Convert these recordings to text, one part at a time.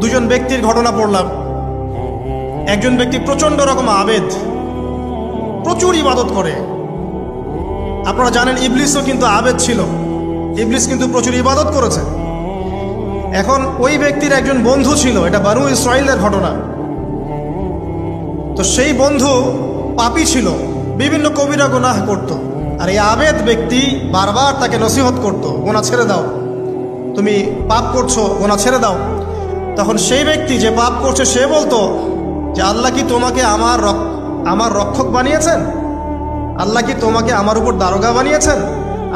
দুজন ব্যক্তির ঘটনা পড়লাম। একজন ব্যক্তি প্রচণ্ড রকম আবেদ, প্রচুর ইবাদত করে। আপনারা জানেন ইবলিসও কিন্তু আবেদ ছিল, ইবলিস কিন্তু প্রচুর ইবাদত করেছে। এখন ওই ব্যক্তির একজন বন্ধু ছিল, এটা বানু ইসরাইলের ঘটনা। তো সেই বন্ধু পাপী ছিল, বিভিন্ন কবিরা গুনাহ করত। আর এই আবেদ ব্যক্তি বারবার তাকে নসিহত করত, গোনা ছেড়ে দাও, তুমি পাপ করছো, গোনা ছেড়ে দাও। তখন সেই ব্যক্তি যে পাপ করছে সে বলতো যে আল্লাহ কি তোমাকে আমার রক্ষক বানিয়েছেন? আল্লাহ কি তোমাকে আমার উপর দারোগা বানিয়েছেন?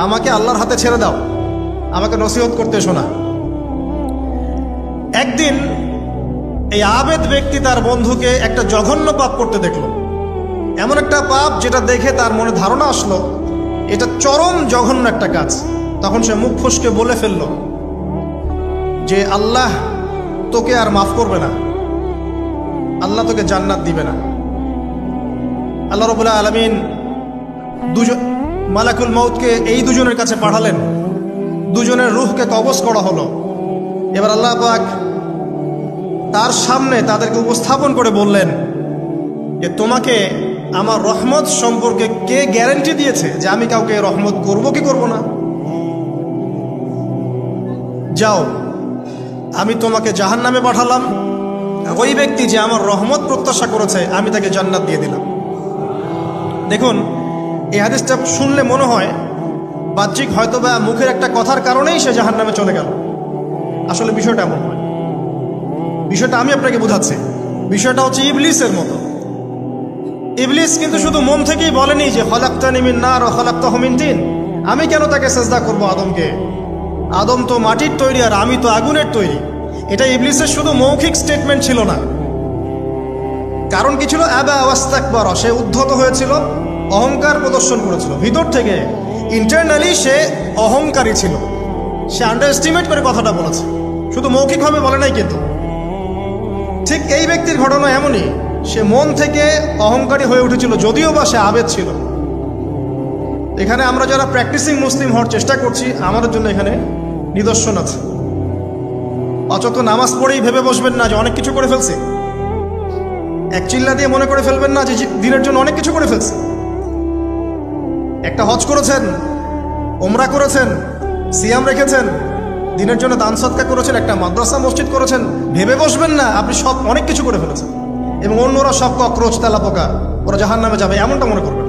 আমাকে আল্লাহর হাতে ছেড়ে দাও, আমাকে নসিহত করতে এসো না। একদিন এই আবেদ ব্যক্তি তার বন্ধুকে একটা জঘন্য পাপ করতে দেখলো, এমন একটা পাপ যেটা দেখে তার মনে ধারণা আসলো এটা চরম জঘন্য একটা কাজ। তখন সে মুখ ফসকে বলে ফেলল যে আল্লাহ তোকে আর মাফ করবে না, আল্লাহ তোকে জান্নাত দিবে না। আল্লাহ রাব্বুল আলামিন মালাকুল মউতকে এই দুজনের কাছে পাঠালেন, দুজনের রূহকে কবজ করা হলো। এবার আল্লাহ পাক তার সামনে তাদেরকে উপস্থাপন করে বললেন যে তোমাকে আমার রহমত সম্পর্কে কে গ্যারান্টি দিয়েছে যে আমি কাউকে রহমত করব কি করব না? যাও, আমি তোমাকে জাহান্নামে পাঠালাম, ওই ব্যক্তি যে আমার রহমত প্রত্যাশা করেছে আমি তাকে জান্নাত দিয়ে দিলাম। দেখুন, এই হাদিসটা শুনলে মনে হয় বাহ্যিক হয়তো বা মুখের একটা কথার কারণেই সে জাহান্নামে চলে গেল। আসলে বিষয়টা এমন নয়। বিষয়টা আমি আপনাকে বোঝাচ্ছি। বিষয়টা হচ্ছে ইবলিসের মতো। ইবলিস কিন্তু শুধু মন থেকেই বলেনি যে খলাকতানি মিন নার ওয়া খলাকতাহু মিন তিন, আমি কেন তাকে সিজদা করব আদমকে? আদম তো মাটির তৈরি আর আমি তো আগুনের তৈরি। এটা ইবলিসের শুধু মৌখিক স্টেটমেন্ট ছিল না, কারণ কি ছিল? আবা ওয়াস্তাকবার, সে উদ্ধত হয়েছিল, অহংকার প্রদর্শন করেছিল। ভিতর থেকে ইন্টারনালি সে অহংকারী ছিল, সে আন্ডার এস্টিমেট করে কথাটা বলেছে, শুধু মৌখিকভাবে বলে নাই। কিন্তু ঠিক এই ব্যক্তির ঘটনা এমনই, সে মন থেকে অহংকারী হয়ে উঠেছিল, যদিও বা সে আবেদ ছিল। এখানে আমরা যারা প্র্যাকটিসিং মুসলিম হওয়ার চেষ্টা করছি আমাদের জন্য এখানে নিদর্শন আছে। অযথা নামাজ পড়েই ভেবে বসবেন না যে অনেক কিছু করে ফেলছে, এক চিল্লা দিয়ে মনে করে ফেলবেন না যে দিনের জন্য অনেক কিছু করে ফেলছে। একটা হজ করেছেন, ওমরা করেছেন, সিয়াম রেখেছেন, দিনের জন্য দান সদকা করেছেন, একটা মাদ্রাসা মসজিদ করেছেন, ভেবে বসবেন না আপনি সব অনেক কিছু করে ফেলেছেন এবং অন্যরা সব ককরোচ তেলাপোকা, ওরা জাহান্নামে যাবে, এমনটা মনে করবেন।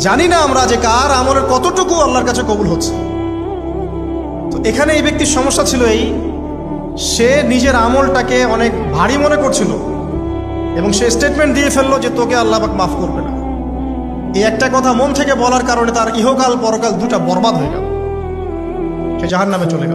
জানি না আমরা যে কার আমলের কতটুকু আল্লাহর কাছে কবুল হচ্ছে। তো এখানে এই ব্যক্তির সমস্যা ছিল এই, সে নিজের আমলটাকে অনেক ভারী মনে করছিল এবং সে স্টেটমেন্ট দিয়ে ফেললো যে তোকে আল্লাহ পাক মাফ করবে না। এই একটা কথা মন থেকে বলার কারণে তার ইহকাল পরকাল দুটা বরবাদ হয়ে গেল, সে জাহান্নামে চলে গেল।